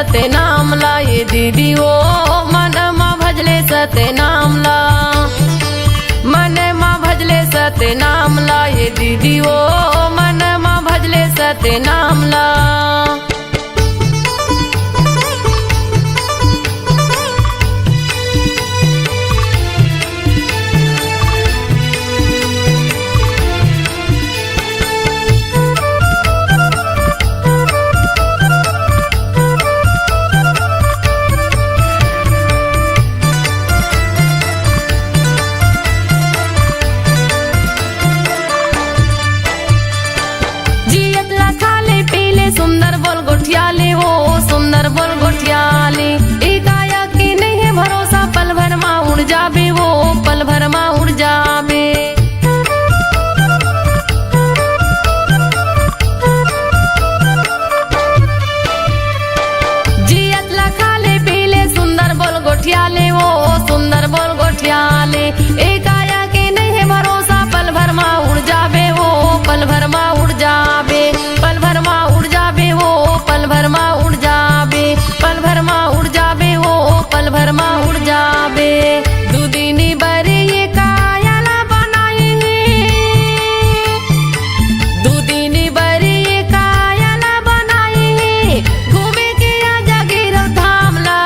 सत्य नाम ला ये दीदी ओ मन माँ भजले सत्य नाम ला, मन माँ भजले सत्य नाम ला ये दीदी ओ मन माँ भजले सत्य नाम ला। सुंदर बोल गोठियाले हो सुंदर बोल गोठियाले, एकाया की नहीं है भरोसा पल भर माँ उड़ जाबे वो पल भर माँ उड़ जाबे। जियत लखाले पीले सुंदर बोल गोठियाले वो सुंदर बोल गोठियाले, एकाया की नहीं है भरोसा पल भर माँ उड़ जाबे वो पल भर माँ उड़ जाबे, पल भर माँ उड़ जाबे वो पल भर माँ उड़ जाबे, पल भर माँ उड़ जाबे वो पल भर माँ उड़ जाबे। दुदिनी बरे ये कायला बनाए दुदिनी बरे ये कायला बनाए, घूमे के आजा गिरव धाम ला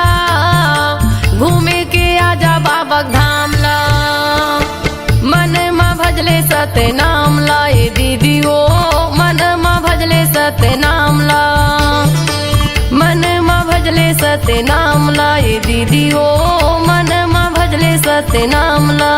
घूमे के आजा बाबक धाम ला, मन माँ भजले सत्य नाम ला ये दीदी ओ मन माँ भजले सत्य नाम ला, मन माँ भजले सत्य नाम ला ये दीदी ओ मन माँ भजले सत्य नाम ला।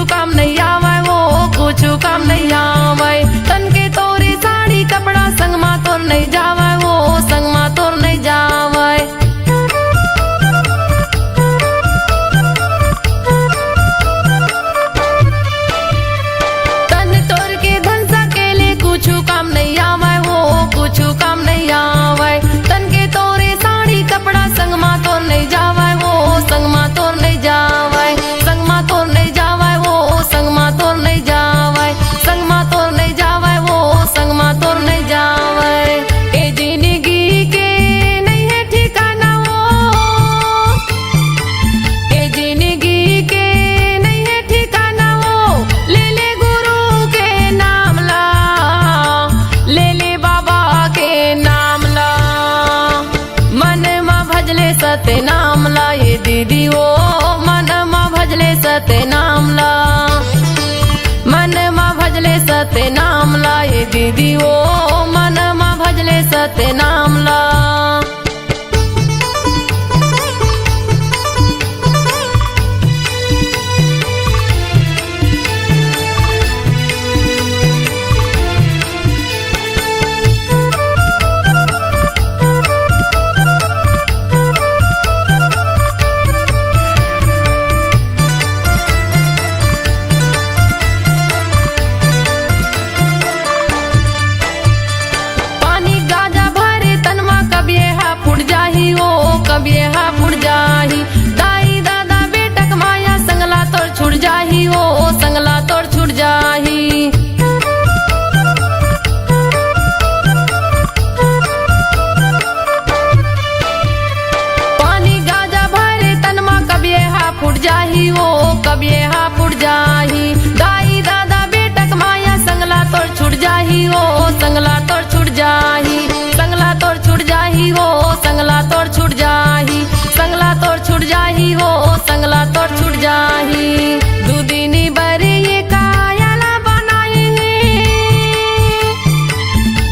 काम नहीं आवे वो कुछ काम नहीं आवे, तन के तोरी साड़ी कपड़ा संग मा तोर नहीं जावे वो संग मा तोर नहीं जावे। तन तोर के धन सकेले कुछ काम नहीं आवे वो कुछ काम नहीं आवे, तन के तोरे साड़ी कपड़ा संग मा तोर नहीं जावे वो संग मा तोर नहीं जावे, संग मा तोर नहीं जावे संग मा तोर नहीं जावे, संग मा तोर नहीं जावे वो संग मा तोर नहीं जावे। ए जिंदगी के नहीं है ठिकाना वो ए जिंदगी के नहीं है ठिकाना वो, ले ले गुरु के नाम ला ले ले बाबा के नाम ला, मन माँ भजले सत्य नाम ला ये दीदी ओ मन माँ भजले सत्य नाम ला, मन माँ भजले सत्य नाम ला ये दीदी ओ मन माँ भजले सत्य नाम ला। कब ये हा फुट जाही दाई दादा बेटक माया संगला तोड़ छुट जाही हो संगला तोड़ छुट जाही। पानी गाजा भरे तनमा कब ये हा फुट जाही हो कब ये हा फुट जाही, दाई दादा बेटक माया संगला तोड़ छुट जाही हो संगला तोड़ छुट जाही, संगला तोड़ छुट जाही हो संगला तोड़ छुट जाही, संगला तोड़ छुट जाही हो संगला तोड़ छुट जाही। दुदिनी बरे ये कायला बनाए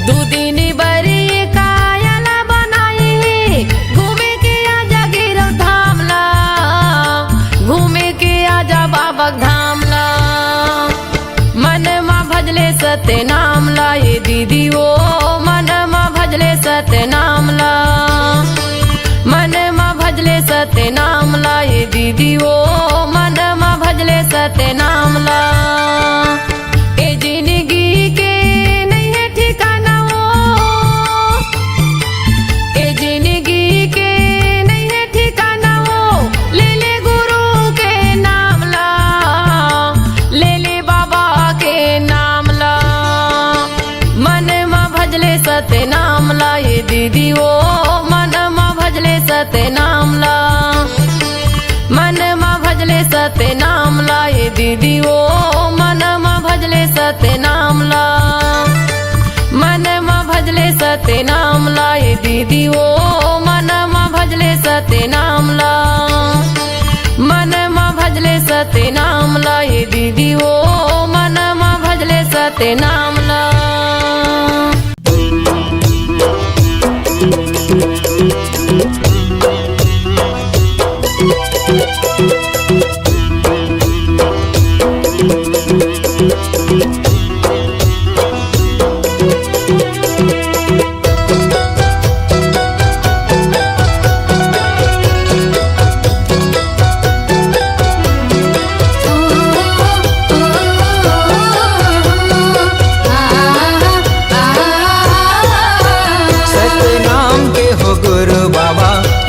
दुदिनी बरे ये कायला बनाए, घूमे के आजा गिरव धाम ला घूमे के आजा बाबक धाम ला, मन माँ भजले सत्य नाम ला ये दीदी ओ मन माँ भजले सत्य नाम ला, सत्य नाम ला। ए जिंदगी के नहीं है ठिकाना वो, ए जिंदगी के नहीं है ठिकाना वो। ले ले गुरु के नाम ला, ले ले बाबा के नाम ला। मन में भजले सत्य नाम ला ये दीदी वो, मन में भजले सत्य नाम ला। मन में भजले सत्य नाम ला ये दीदी वो, मन में भजले सत्य नाम ला। मन में भजले सत्य नाम ला ये दीदी वो, मन में भजले सत्य नाम ला। मन में भजले सत्य नाम ला ये दीदी वो, मन में भजले सत्य नाम ला।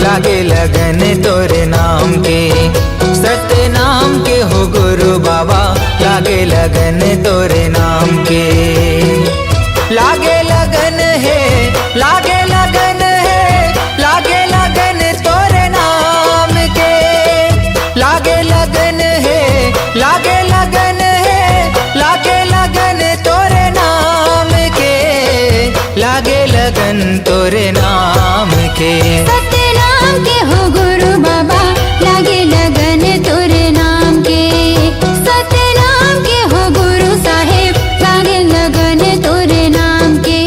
लागे लगन तोरे नाम के, सत्य नाम के हो गुरु बाबा। लागे लगन तोरे नाम के, लागे लगन है, लागे लगन है, लागे लगन तोरे नाम के। लागे लगन है, लागे लगन है, लागे लगन तोरे नाम के। लागे लगन तोरे नाम के, के हो गुरु बाबा। लागे लगन तोरे नाम के, सत्य नाम के हो गुरु साहेब। लागे लगन तोरे नाम के।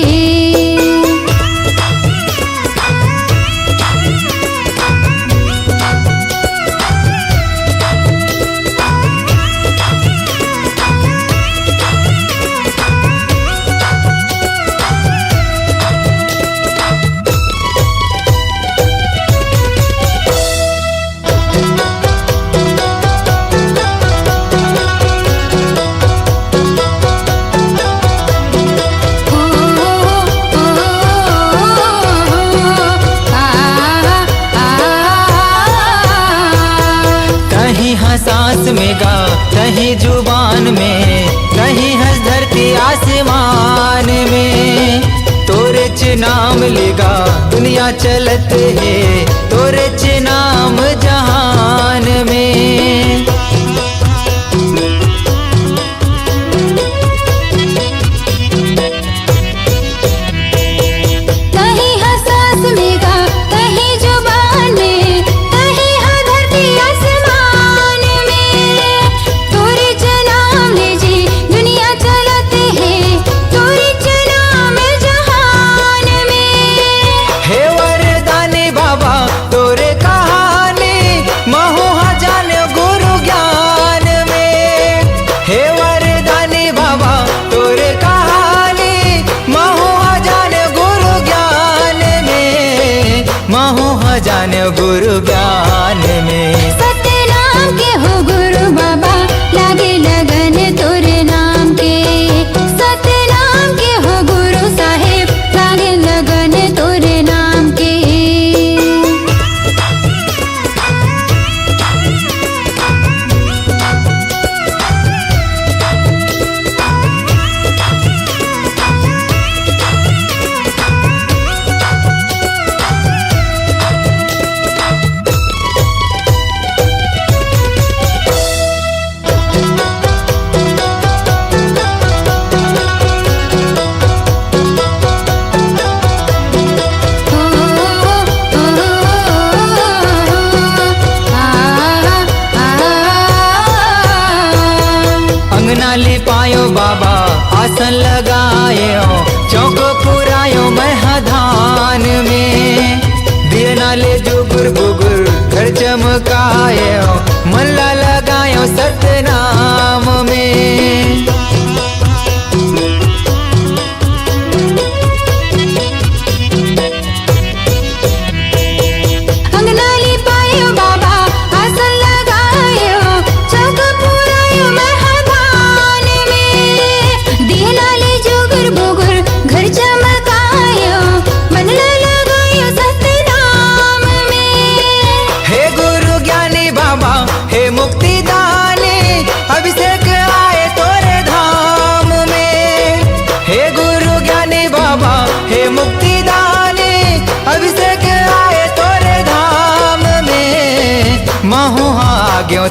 सांस में गा, कहीं जुबान में, कहीं हंस धरती आसमान में। तोरे च नाम लेगा दुनिया चलत है, तोरे च नाम जहान में। कहीं हंसास में गा, कहीं जुबान में, कहीं हर धरती आसमान में। तोरे च नाम ले जी दुनिया चलते है, तोरे च नाम जहान में। हे वरदानी बाबा तोरे कहानी, महू जान गुरु ज्ञान में। हे वरदानी बाबा तोरे कहानी, महू जान गुरु ज्ञान में। महू जान गुरु ज्ञान में, सत्य नाम के हो गुरु बाबा। लागे लगन तोरे नाम के, सत्य नाम के हो गुरु साहेब। लागे लगन तोरे नाम के। लिपायो बाबा आसन लगायो, चौक पुरायो महधान में। दिए नाले जुगुर बुगुर घर चमकायो, मल्ला लगायो सत्य नाम में। अंगना लिपायो बाबा आसन लगायो, चौक पुरायो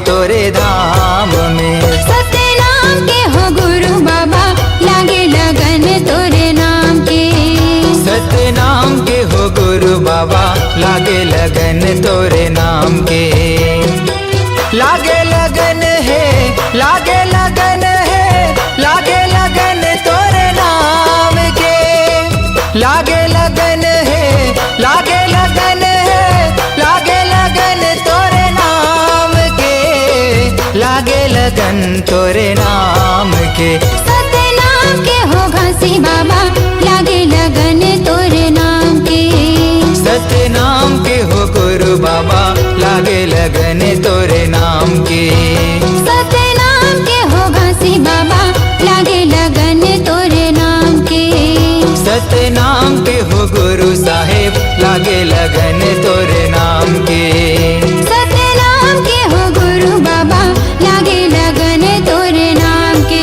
तोरे धाम में। सतनाम के हो गुरु बाबा लागे लगन तोरे नाम के। सतनाम के हो गुरु बाबा लागे लगन तोरे नाम के। लागे लगन है, लागे लगन है, लागे लगन तोरे नाम के। लागे लगन है, लागे लगन है, लागे लगन तोरे नाम के। लागे लगन तोरे नाम के। सतनाम के हो घासी बाबा लागे लगन तोरे नाम के। सतनाम के हो गुरु बाबा लागे लगन तोरे नाम के। सतनाम के हो घासी बाबा लागे लगन तोरे नाम के। सतनाम के हो गुरु साहेब लागे लगन तोरे नाम के। सतनाम के हो गुरु बाबा लागे लगन तोरे नाम के।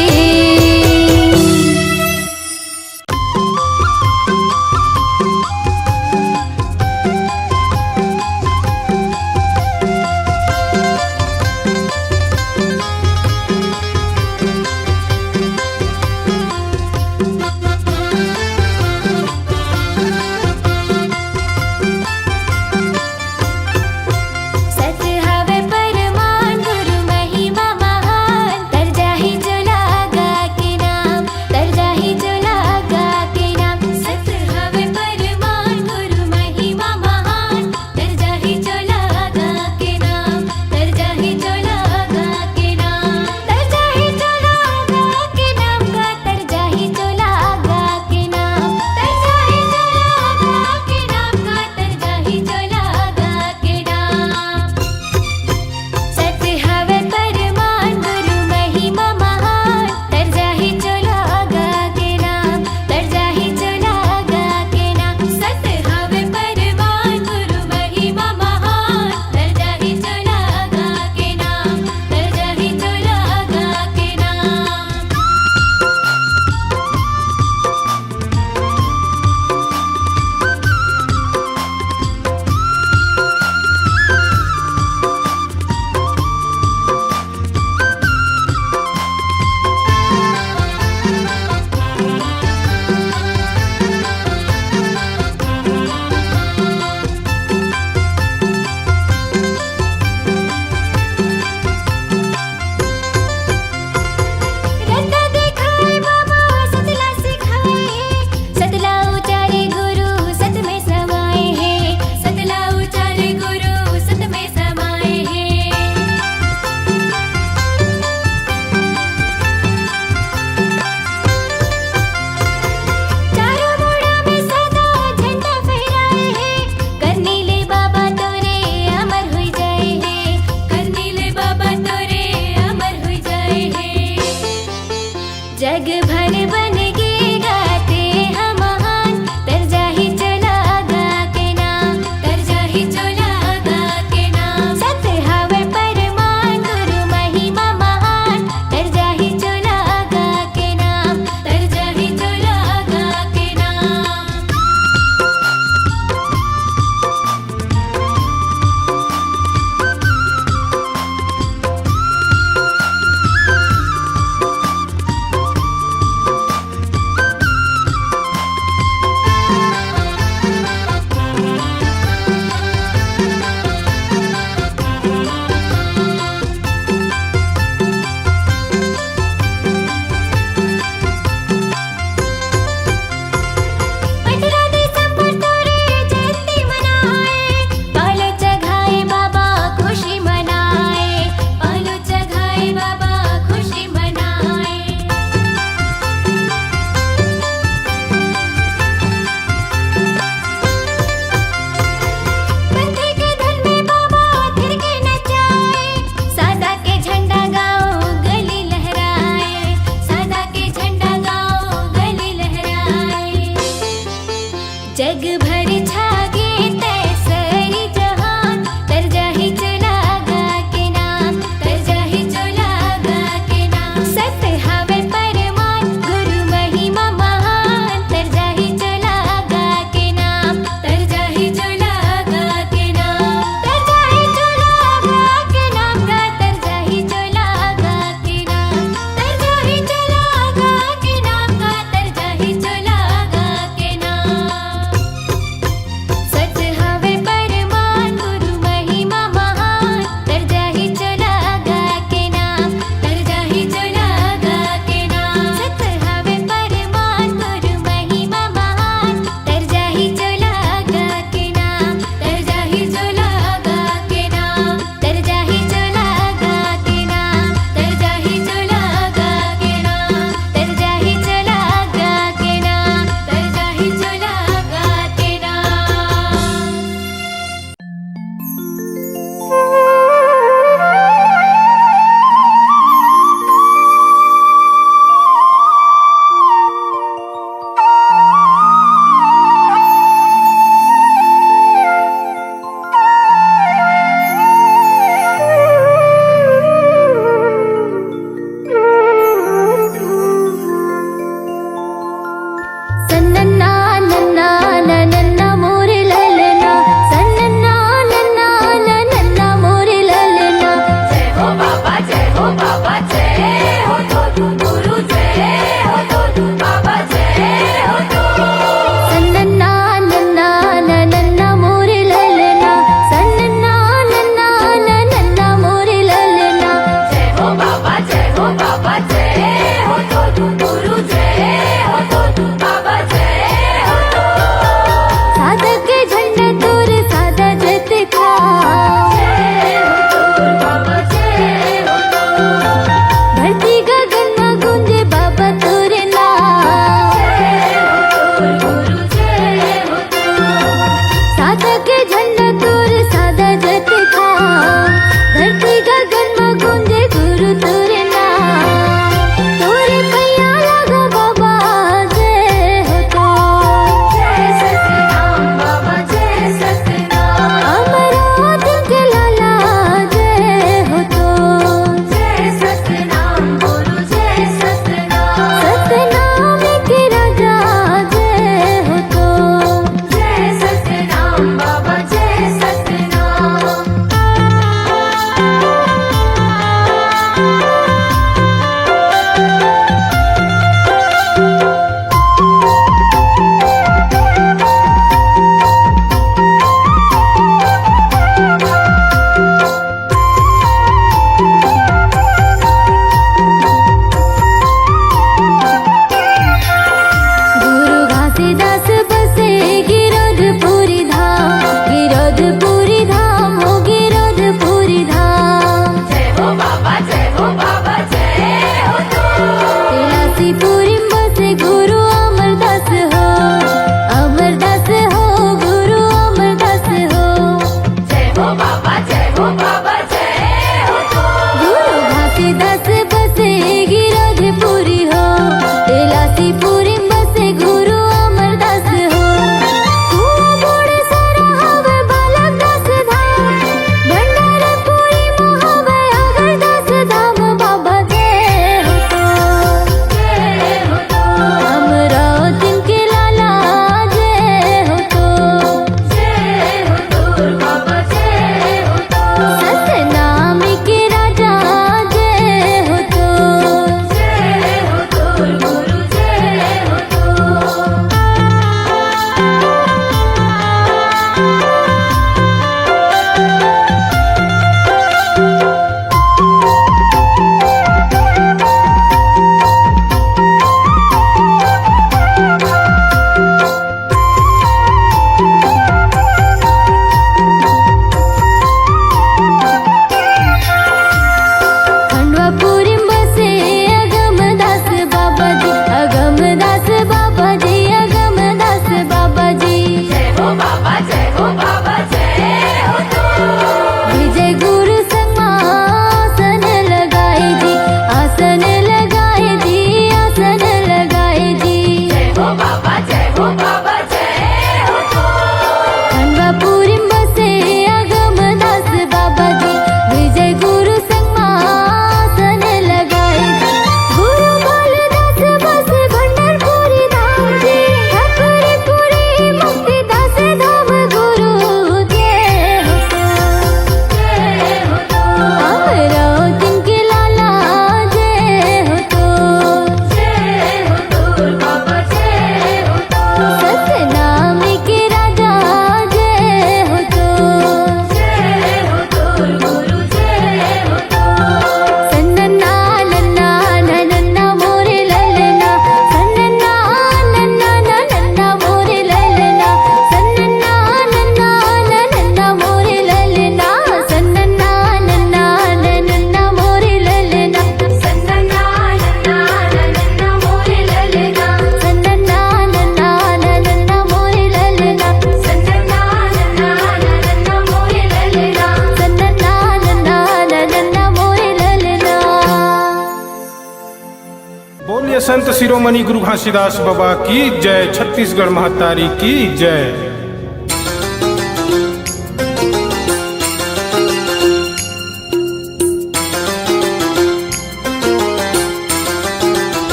संत शिरोमणि गुरु घासीदास बाबा की जय। छत्तीसगढ़ महतारी की जय।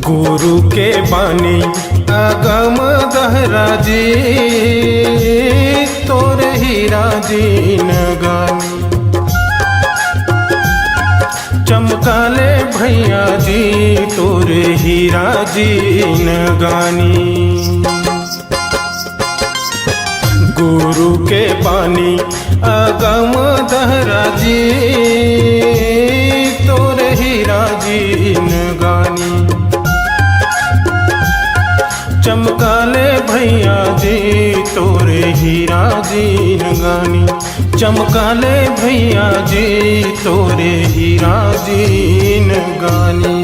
गुरु के बानी अगम दहरा जी, तोरे हीरा दीन गानी। चमकाले भैया जी तोरे हीरा दीन गानी। गुरु के बानी अगम दहरा जी, तोरे हीरा दीन गानी। चमकाले भैया जी तोरे हीरा दीन गानी। चमकाले भैया जी तोरे हीरा दीन गानी।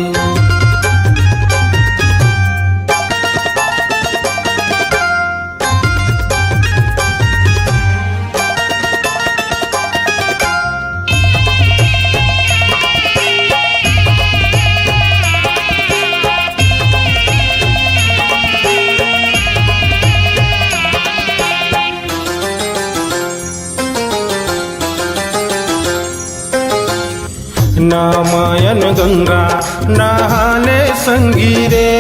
नामायन गंगा नहाले संगीरे,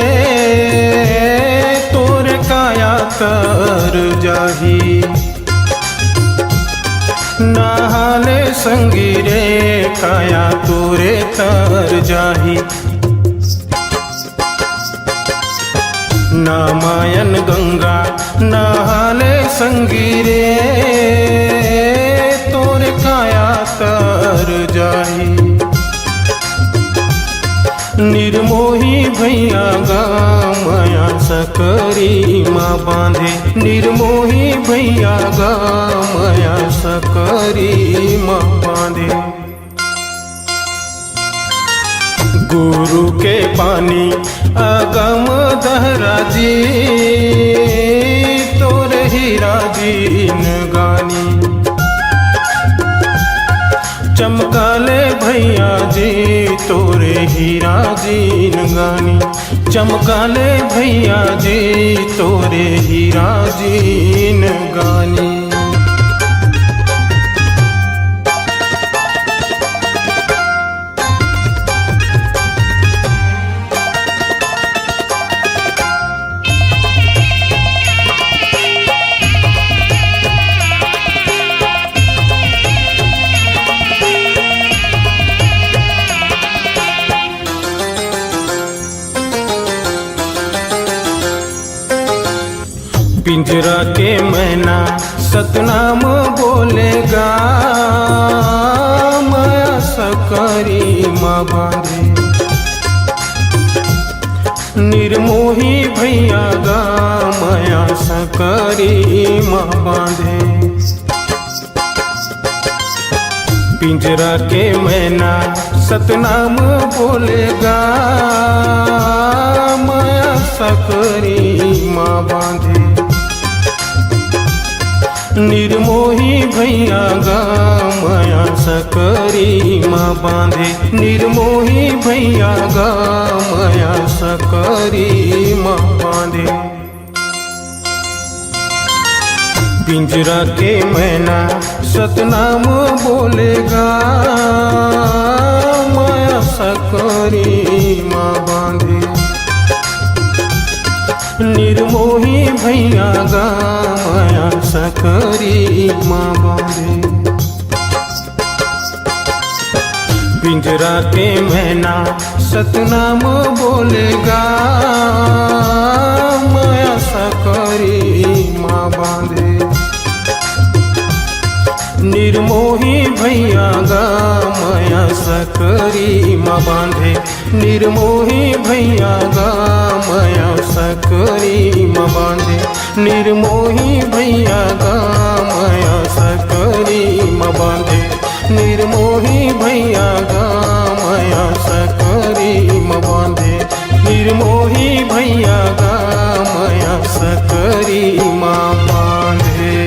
तोरे काया तर जाही। नहाले संगीरे काया तोरे तर जाही। नामायन गंगा नहाले संगीरे, तोरे काया तर जाही। निर्मोही भैया गामया सकरी माँ बांधे। निर्मोही भैया गामया सकरी माँ बांधे। गुरु के पानी अगम दहरा जी, तोरे हीरा दीन गानी। चमकाले भैया जी तोरे हीरा दीन गानी। चमकाले भैया जी तोरे हीरा दीन गानी। पिंजरा के मैना सतनाम बोलेगा, माया सकरी माँ बांधे। निर्मोही भैया गा माया सकरी माँ बांधे। पिंजरा के मैना सतनाम बोलेगा, माया सकरी माँ बांधे। निर्मोही भैया गा माया सकरी माँ बांधे। निर्मोही भैया गा माया सकरी माँ बांधे। पिंजरा के मैना सतनाम बोलेगा, माया सकरी माँ बांधे। निर्मोही भैया गा माया सकरी माँ बांधे। पिंजरा के मैना सतनाम बोलेगा, माया सकरी माँ बांधे। निर्मोही भैया गा माया सकरी माँ बांधे। निर्मोही भैया गा माया सकरी माँ बांधे। निर्मोही भैया गामया सकरी म बांधे, निर्मोही भैया गामया सकरी म बांधे, निर्मोही भैया गामया सकरी म बांधे।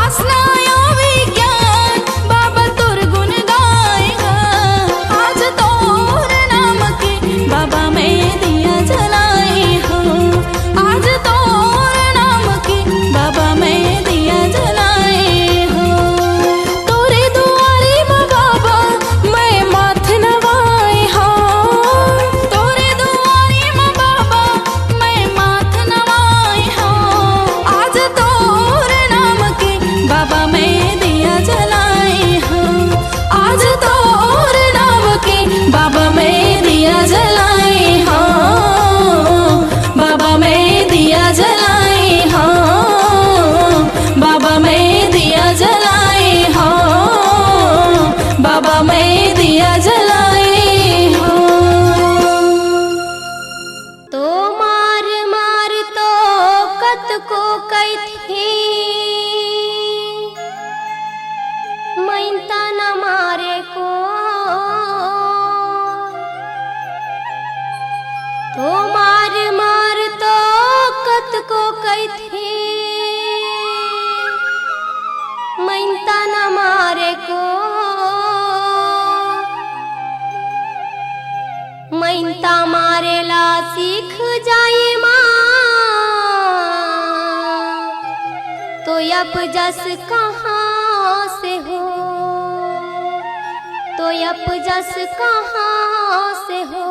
आसना मारेला सीख जाए माँ तो अपजस कहाँ से हो, तो अपजस कहाँ से हो।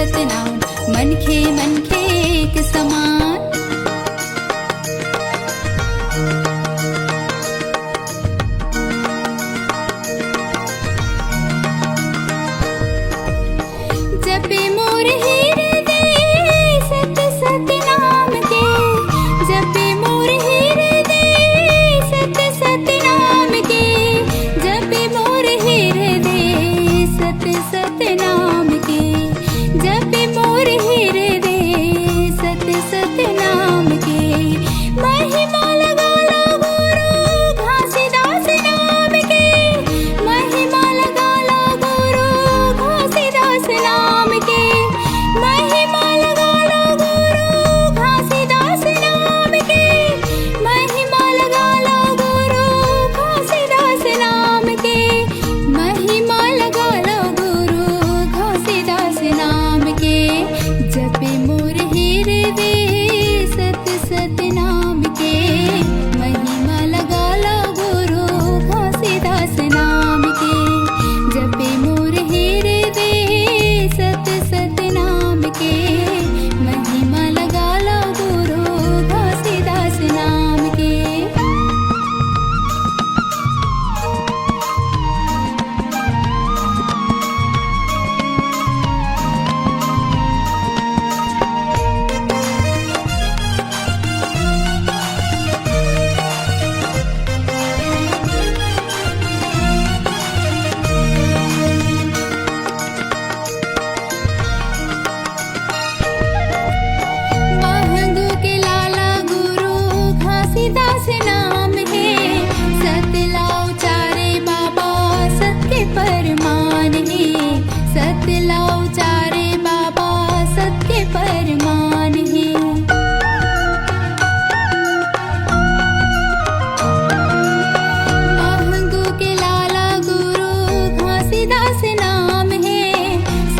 सतनाम मनखे मनखे एक समान। जपे मोर हृदय सत सतनाम के, जपे मोर हृदय सत सतनाम के, जपे मोर हृदय सत सतनाम के, जपे मोर हृदय सत सतनाम के। महिमा लगाला गुरु घासीदास नाम के, महिमा लगाला गुरु घासीदास नाम के, महिमा लगाला गुरु घासीदास नाम के, महिमा लगाला गुरु घासीदास नाम के, महिमा लगाला गुरु घासीदास नाम के। जपे मोर हृदय सत सतनाम के, महिमा लगाला गुरु घासीदास नाम के, जपे मोर हृदय सत सतनाम के, महिमा लगाला गुरु घासीदास नाम के। महंगू के लाला गुरु घासीदास नाम है, सतलाओ चारे बाबा सत्य परमान है, सतलाओ चारे बाबा सत्य परमान है। महंगू के लाला गुरु घासीदास नाम है,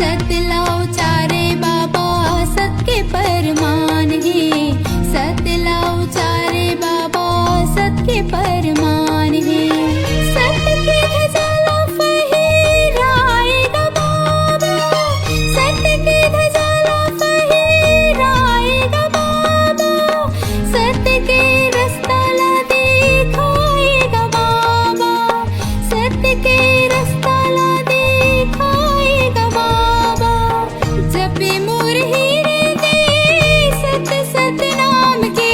सतलाओ चारे बाबा सत्य परमान है, सतलाओ चारे बाबा सत्य परमान है। सत्य के ध्वजाला फहराएगा बाबा, सत्य के ध्वजाला फहराएगा बाबा, सत्य के रास्ता ला दिखाएगा बाबा, सत्य के रास्ता ला दिखाएगा बाबा। जपे मोर हृदय सत सतनाम के,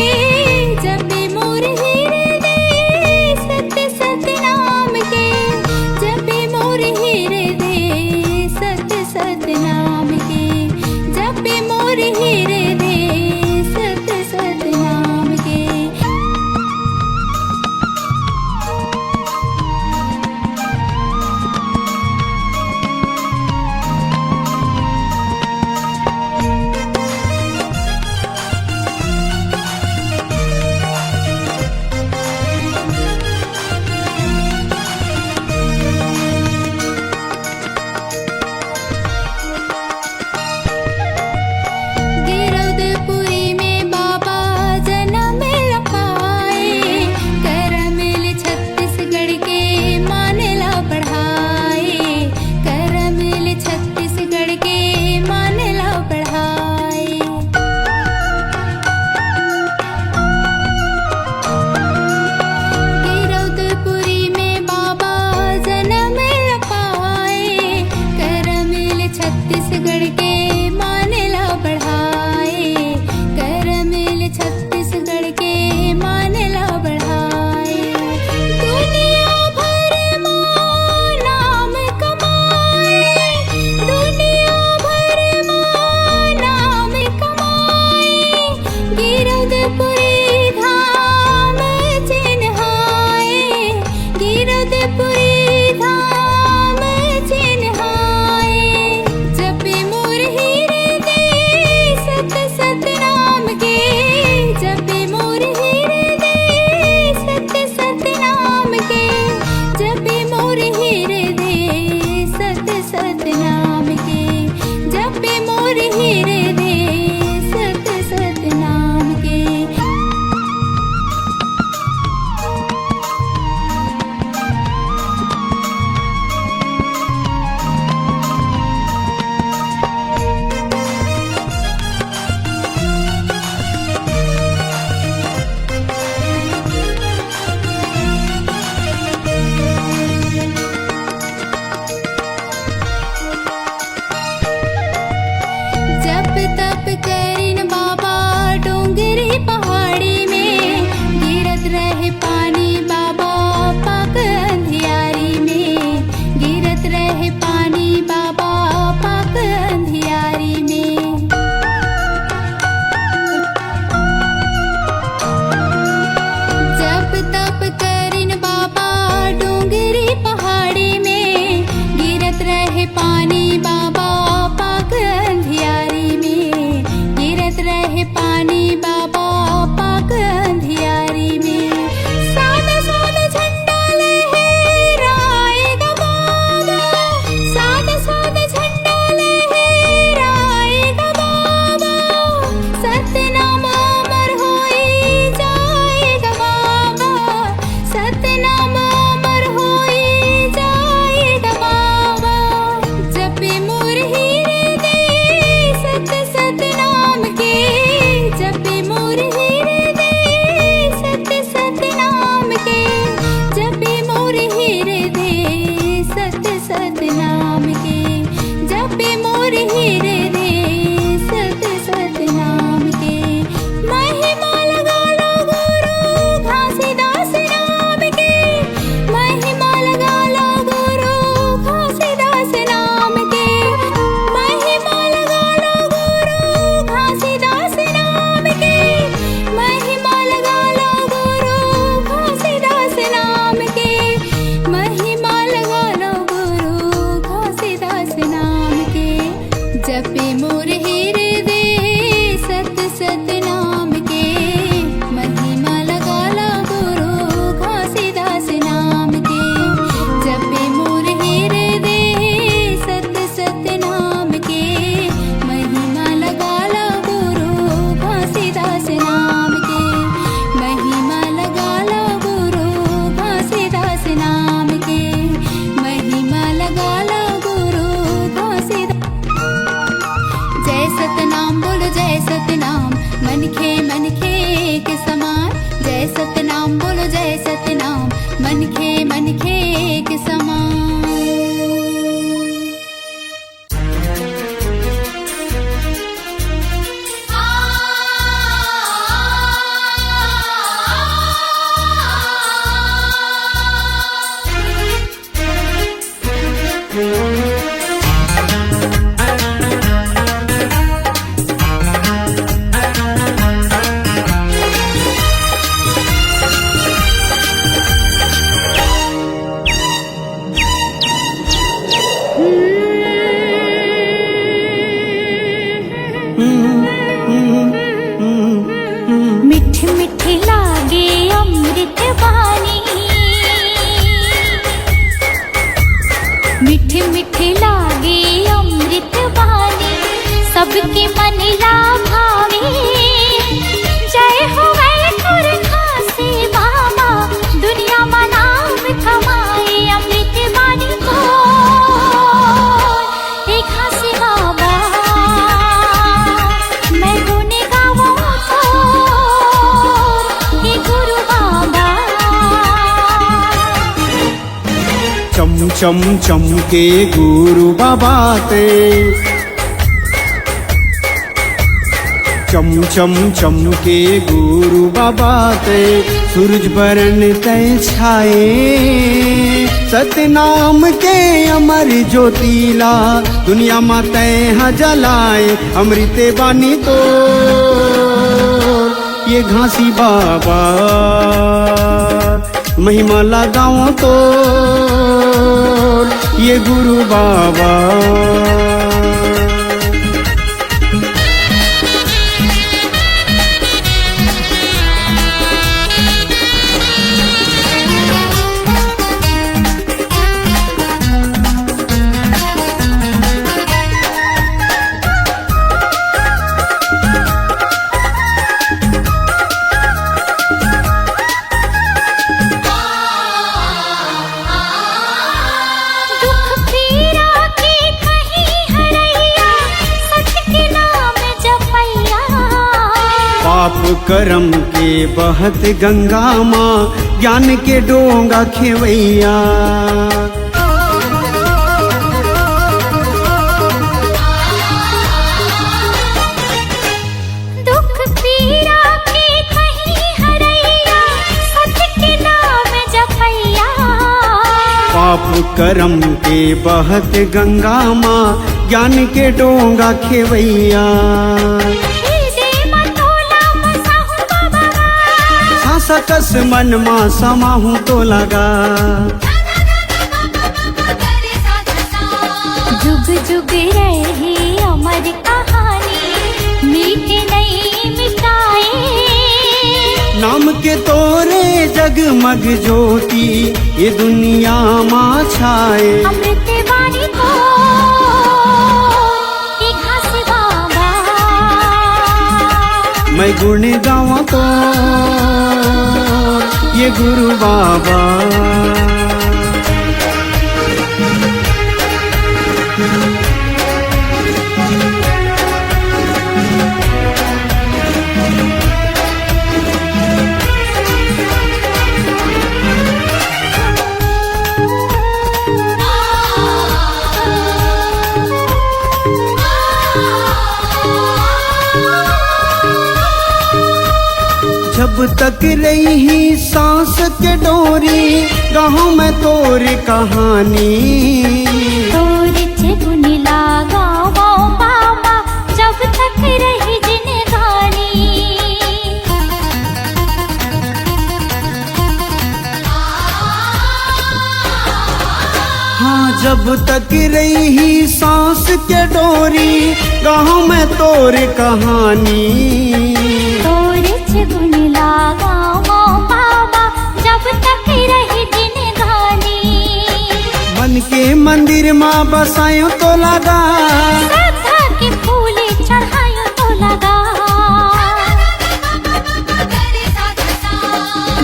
जपे मोर हृदय सत सतनाम के, जपे मोर हृदय सत सतनाम के, जपे मोर हृदय सत सतनाम के। मन खे के समान, जय सतनाम बोलो जय सतनाम, मन खे के समान। मिठी मिठी लागे अमृत वाणी, मिठी मिठी लागे अमृत वाणी, सबके मन ला भावे। जय हो वैकुंठ खासे बाबा, दुनिया में नाम कमाए अमृत वाणी को। एक खासे बाबा मैं गुण गाऊं तो, हे गुरु बाबा। चम चम चम के गुरु बाबा ते, चम चम चम के गुरु बाबा ते, सूरज बरन तय छाए। सतनाम के अमर ज्योतिला, दुनिया में तय जलाए। अमृत बानी तो ये घासी बाबा, महिमा लगाओ तो ये गुरु बाबा। पाप करम के बहत गंगा माँ, ज्ञान के डोंगा खेवैया। दुख पीड़ा के कहीं हरैया, सत्य के नाम जपैया। पाप करम के बहत गंगा माँ, ज्ञान के डोंगा खेवैया। सकस मन मा समाहूं तो लगा, जुग जुग रही अमर कहानी, मीटे नहीं मिटाए। नाम के तोरे जगमग ज्योति, ये दुनिया माँ छाए। अमृत वाणी को एक घास बाबा, मैं गुण गाऊं तो ये गुरु बाबा। जब तक रही सांस के डोरी, गाँव में तोर कहानी। तोर गुण लागा वो बाबा, जब तक रही जिंदगानी। हाँ जब तक रही सांस के डोरी, गाँव में तोर कहानी। गुण लागा वो बाबा, जब तक रही जिंदगानी। मन के मंदिर माँ बसायो तो लगा, श्रद्धा के फूल चढ़ायो तो लगा।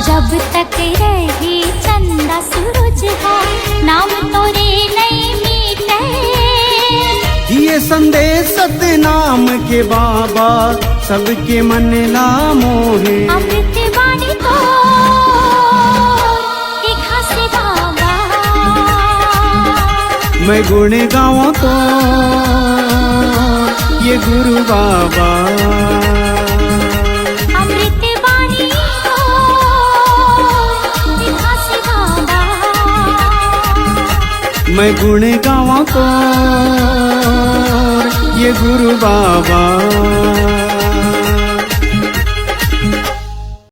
जब तक रही चंदा सूरज है, नाम तोरे नहीं मिटे। ये संदेश सतना नाम के बाबा सबके मन ला मोहे। अमृत वाणी तो दिखा से बाबा, मैं गुण गाऊं तो ये गुरु बाबा। अमृत वाणी तो दिखा से बाबा, मैं गुण गाऊं तो ये गुरु बाबा।